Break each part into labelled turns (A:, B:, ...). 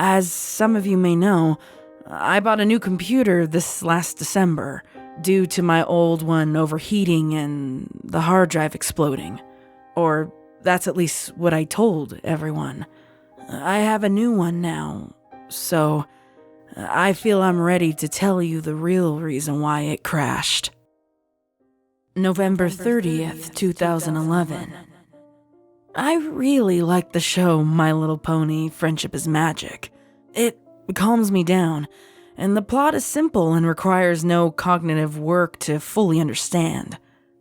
A: As some of you may know, I bought a new computer this last December due to my old one overheating and the hard drive exploding. Or that's at least what I told everyone. I have a new one now, so I feel I'm ready to tell you the real reason why it crashed. November 30th, 2011. I really like the show My Little Pony: Friendship is Magic. It calms me down, and the plot is simple and requires no cognitive work to fully understand.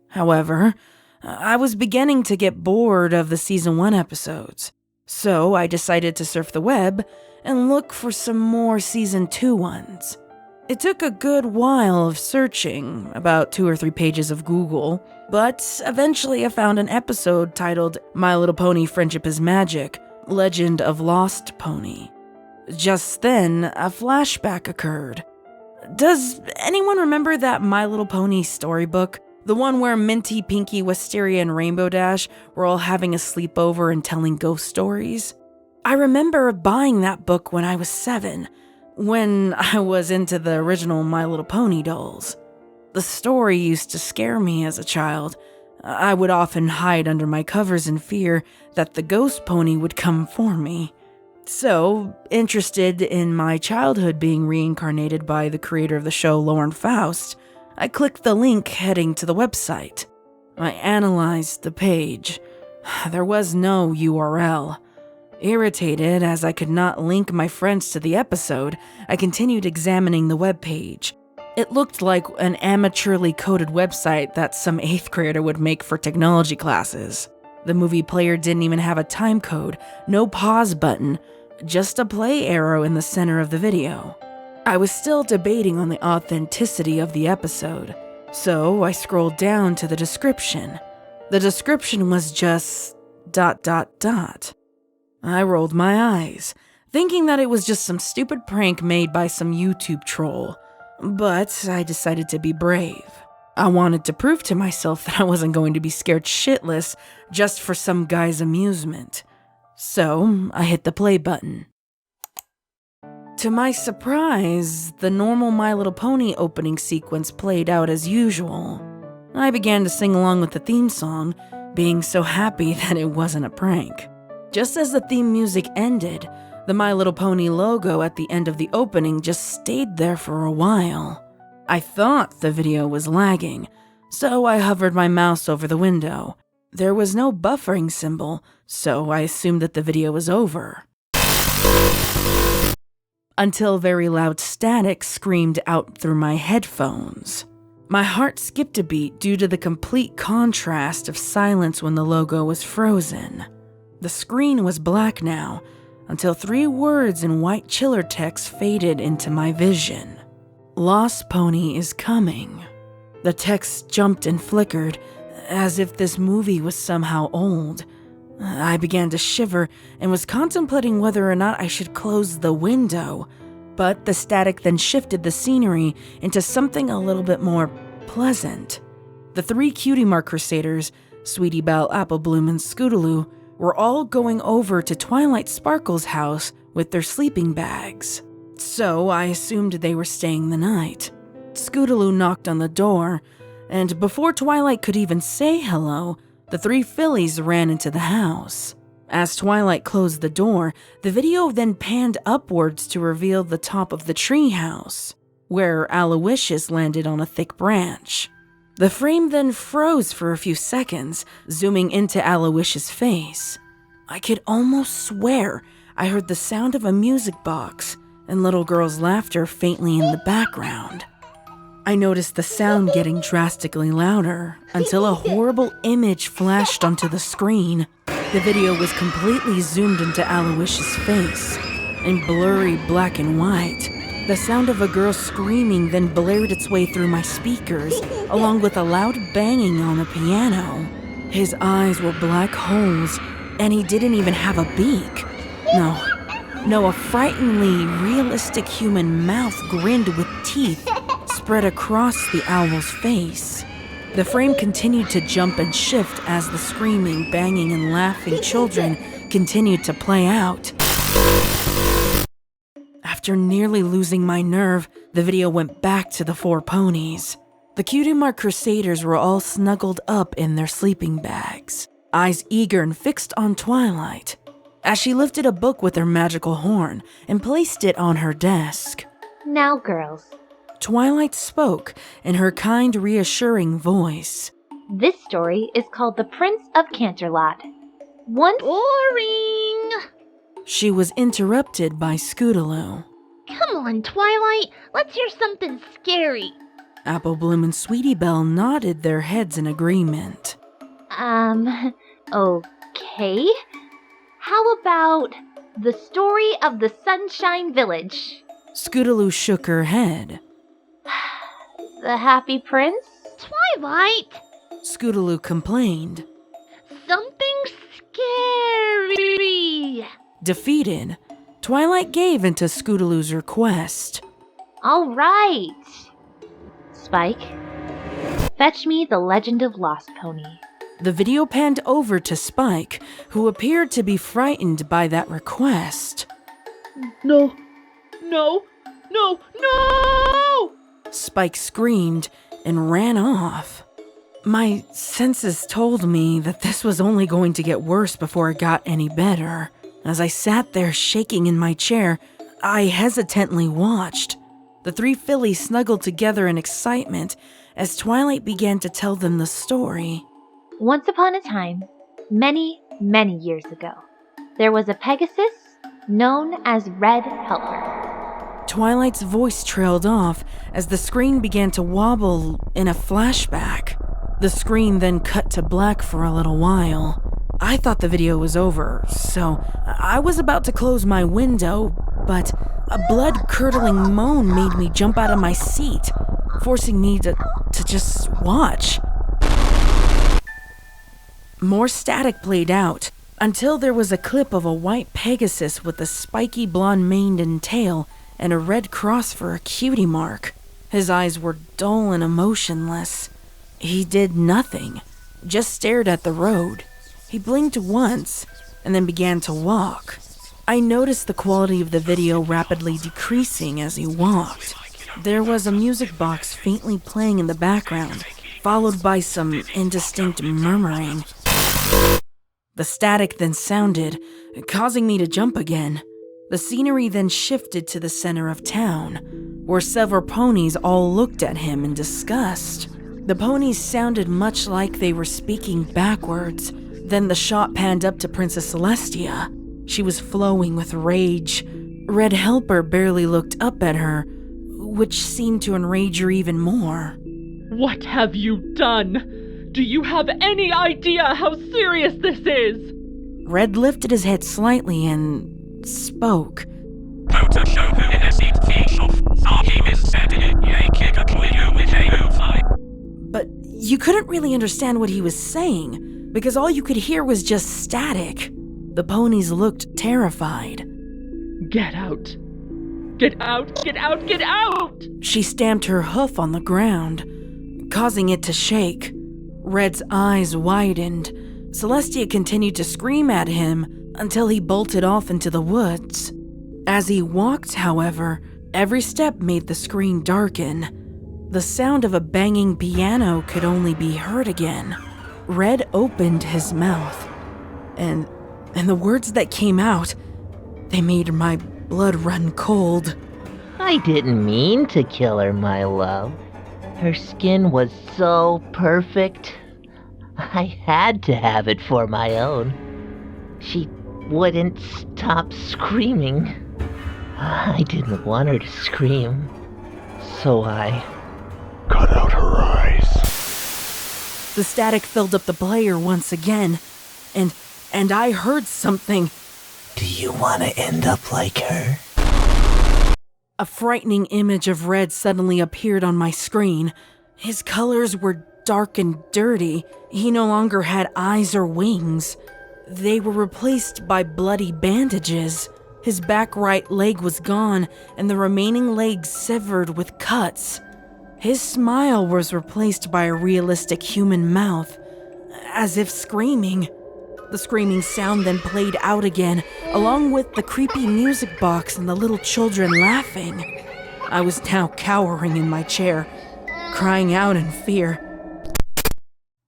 A: However, I was beginning to get bored of the Season 1 episodes, so I decided to surf the web and look for some more Season 2 ones. It took a good while of searching, about 2 or 3 pages of Google, but eventually I found an episode titled My Little Pony: Friendship is Magic, Legend of Lostpony. Just then, a flashback occurred. Does anyone remember that My Little Pony storybook? The one where Minty, Pinky, Wisteria, and Rainbow Dash were all having a sleepover and telling ghost stories? I remember buying that book when I was 7, when I was into the original My Little Pony dolls. The story used to scare me as a child. I would often hide under my covers in fear that the ghost pony would come for me. So, interested in my childhood being reincarnated by the creator of the show, Lauren Faust, I clicked the link heading to the website. I analyzed the page. There was no URL. Irritated as I could not link my friends to the episode, I continued examining the webpage. It looked like an amateurly coded website that some 8th grader would make for technology classes. The movie player didn't even have a time code, no pause button, just a play arrow in the center of the video. I was still debating on the authenticity of the episode, so I scrolled down to the description. The description was just ... I rolled my eyes, thinking that it was just some stupid prank made by some YouTube troll, but I decided to be brave. I wanted to prove to myself that I wasn't going to be scared shitless just for some guy's amusement. So I hit the play button. To my surprise, the normal My Little Pony opening sequence played out as usual. I began to sing along with the theme song, being so happy that it wasn't a prank. Just as the theme music ended, the My Little Pony logo at the end of the opening just stayed there for a while. I thought the video was lagging, so I hovered my mouse over the window. There was no buffering symbol, so I assumed that the video was over. Until very loud static screamed out through my headphones. My heart skipped a beat due to the complete contrast of silence when the logo was frozen. The screen was black now, until 3 words in white chiller text faded into my vision. Lostpony is coming. The text jumped and flickered, as if this movie was somehow old. I began to shiver and was contemplating whether or not I should close the window, but the static then shifted the scenery into something a little bit more pleasant. The 3 Cutie Mark Crusaders, Sweetie Belle, Apple Bloom, and Scootaloo, were all going over to Twilight Sparkle's house with their sleeping bags. So I assumed they were staying the night. Scootaloo knocked on the door, and before Twilight could even say hello, the 3 fillies ran into the house. As Twilight closed the door, the video then panned upwards to reveal the top of the treehouse, where Aloysius landed on a thick branch. The frame then froze for a few seconds, zooming into Aloysius' face. I could almost swear I heard the sound of a music box and little girl's laughter faintly in the background. I noticed the sound getting drastically louder until a horrible image flashed onto the screen. The video was completely zoomed into Aloysius' face, in blurry black and white. The sound of a girl screaming then blared its way through my speakers, along with a loud banging on a piano. His eyes were black holes, and he didn't even have a beak. No, a frighteningly realistic human mouth grinned with teeth spread across the owl's face. The frame continued to jump and shift as the screaming, banging, and laughing children continued to play out. After nearly losing my nerve, the video went back to the 4 ponies. The Cutie Mark Crusaders were all snuggled up in their sleeping bags, eyes eager and fixed on Twilight, as she lifted a book with her magical horn and placed it on her desk.
B: Now, girls.
A: Twilight spoke in her kind, reassuring voice.
B: This story is called The Prince of Canterlot. Once... Boring!
A: She was interrupted by Scootaloo.
B: Come on, Twilight. Let's hear something scary.
A: Apple Bloom and Sweetie Belle nodded their heads in agreement.
B: Okay. How about The Story of the Sunshine Village?
A: Scootaloo shook her head.
B: The Happy Prince? Twilight!
A: Scootaloo complained.
B: Something scary!
A: Defeated, Twilight gave into Scootaloo's request.
B: All right. Spike, fetch me The Legend of Lostpony.
A: The video panned over to Spike, who appeared to be frightened by that request.
C: No!
A: Spike screamed and ran off. My senses told me that this was only going to get worse before it got any better. As I sat there shaking in my chair, I hesitantly watched. The 3 fillies snuggled together in excitement as Twilight began to tell them the story.
B: Once upon a time, many, many years ago, there was a Pegasus known as Red Helper.
A: Twilight's voice trailed off as the screen began to wobble in a flashback. The screen then cut to black for a little while. I thought the video was over, so I was about to close my window, but a blood-curdling moan made me jump out of my seat, forcing me to just watch. More static played out, until there was a clip of a white Pegasus with a spiky blonde mane and tail and a red cross for a cutie mark. His eyes were dull and emotionless. He did nothing, just stared at the road. He blinked once, and then began to walk. I noticed the quality of the video rapidly decreasing as he walked. There was a music box faintly playing in the background, followed by some indistinct murmuring. The static then sounded, causing me to jump again. The scenery then shifted to the center of town, where several ponies all looked at him in disgust. The ponies sounded much like they were speaking backwards. Then the shot panned up to Princess Celestia. She was flowing with rage. Red Helper barely looked up at her, which seemed to enrage her even more.
C: What have you done? Do you have any idea how serious this is?
A: Red lifted his head slightly and spoke. But you couldn't really understand what he was saying, because all you could hear was just static. The ponies looked terrified.
C: Get out! Get out! Get out! Get out!
A: She stamped her hoof on the ground, causing it to shake. Red's eyes widened. Celestia continued to scream at him until he bolted off into the woods. As he walked, however, every step made the screen darken. The sound of a banging piano could only be heard again. Red opened his mouth, and the words that came out, they made my blood run cold.
D: I didn't mean to kill her, my love. Her skin was so perfect. I had to have it for my own. She wouldn't stop screaming. I didn't want her to scream, so I
E: cut out her eyes.
A: The static filled up the player once again, and I heard something.
D: Do you want to end up like her?
A: A frightening image of Red suddenly appeared on my screen. His colors were dark and dirty. He no longer had eyes or wings. They were replaced by bloody bandages. His back right leg was gone, and the remaining legs severed with cuts. His smile was replaced by a realistic human mouth, as if screaming. The screaming sound then played out again, along with the creepy music box and the little children laughing. I was now cowering in my chair, crying out in fear.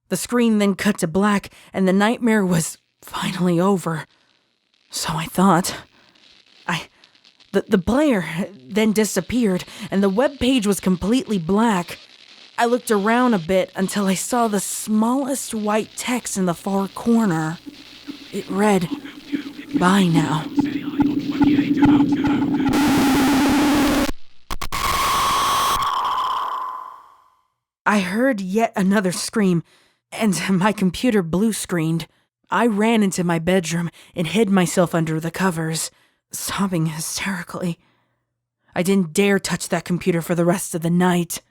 A: The screen then cut to black, and the nightmare was finally over. So I thought. The player then disappeared, and the web page was completely black. I looked around a bit until I saw the smallest white text in the far corner. It read, "Bye now." I heard yet another scream, and my computer blue-screened. I ran into my bedroom and hid myself under the covers, sobbing hysterically. I didn't dare touch that computer for the rest of the night.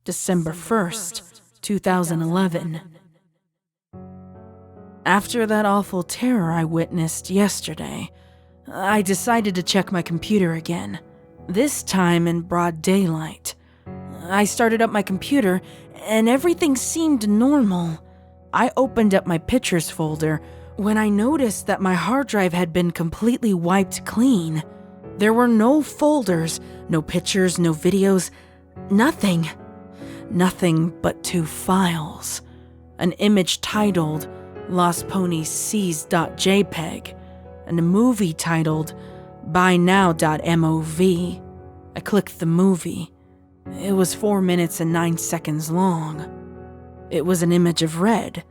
A: December 1st, 2011. After that awful terror I witnessed yesterday, I decided to check my computer again, this time in broad daylight. I started up my computer, and everything seemed normal. I opened up my pictures folder when I noticed that my hard drive had been completely wiped clean. There were no folders, no pictures, no videos, nothing. Nothing but 2 files. An image titled LostPonies.jpg and a movie titled BuyNow.mov. I clicked the movie. It was 4 minutes and 9 seconds long. It was an image of Red,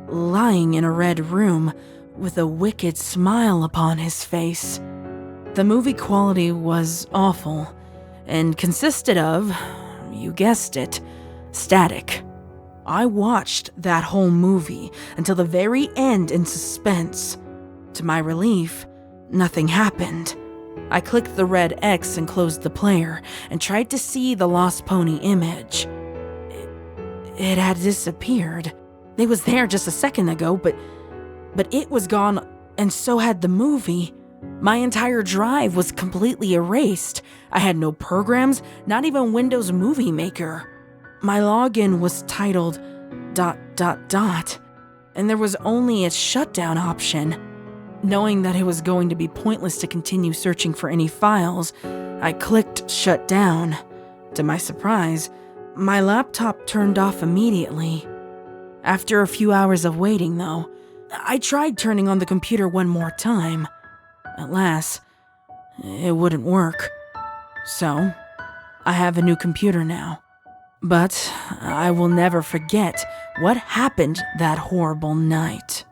A: lying in a red room with a wicked smile upon his face. The movie quality was awful and consisted of, you guessed it, static. I watched that whole movie until the very end in suspense. To my relief, nothing happened. I clicked the red X and closed the player and tried to see the Lost Pony image. It had disappeared. It was there just a second ago, but it was gone, and so had the movie. My entire drive was completely erased. I had no programs, not even Windows Movie Maker. My login was titled ... and there was only a shutdown option. Knowing that it was going to be pointless to continue searching for any files, I clicked shut down. To my surprise, my laptop turned off immediately. After a few hours of waiting, though, I tried turning on the computer one more time. Alas, it wouldn't work. So, I have a new computer now. But I will never forget what happened that horrible night.